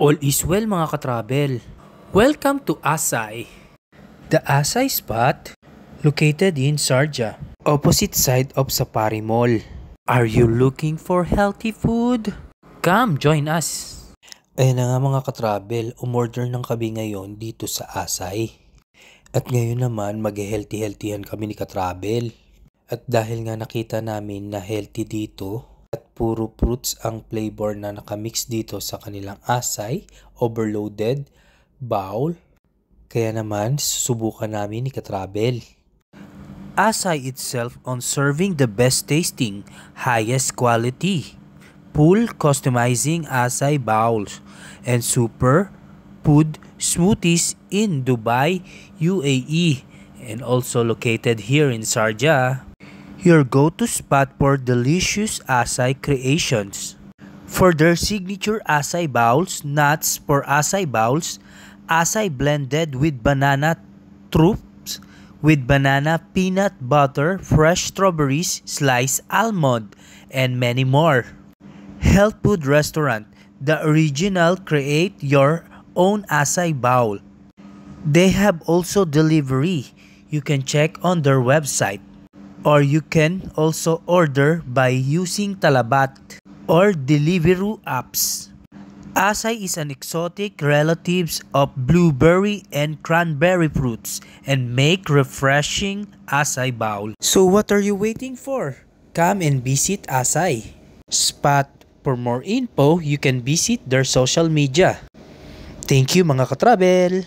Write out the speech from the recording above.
All is well mga katravel. Welcome to Asay. The Asay spot, located in Sharjah, opposite side of Safari Mall. Are you looking for healthy food? Come join us. Ayan na nga mga katravel, umorder ng kami ngayon dito sa Asay. At ngayon naman mag-healthy-healthyhan kami ni katravel. At dahil nga nakita namin na healthy dito, at puro fruits ang flavor na nakamix dito sa kanilang Asay, overloaded, bowl. Kaya naman susubukan namin ni katravel. Asay itself on serving the best tasting, highest quality, full customizing Asay bowls, and super food smoothies in Dubai, UAE, and also located here in Sharjah. Your go-to spot for delicious Asay creations. For their signature Asay bowls, nuts for Asay bowls, Asay blended with banana troops, with banana peanut butter, fresh strawberries, sliced almond, and many more. Health Food Restaurant, the original create your own Asay bowl. They have also delivery. You can check on their website. Or you can also order by using Talabat or Deliveroo apps. Asay is an exotic relatives of blueberry and cranberry fruits and make refreshing Asay bowl. So what are you waiting for? Come and visit Asay spot. For more info, you can visit their social media. Thank you mga katravel!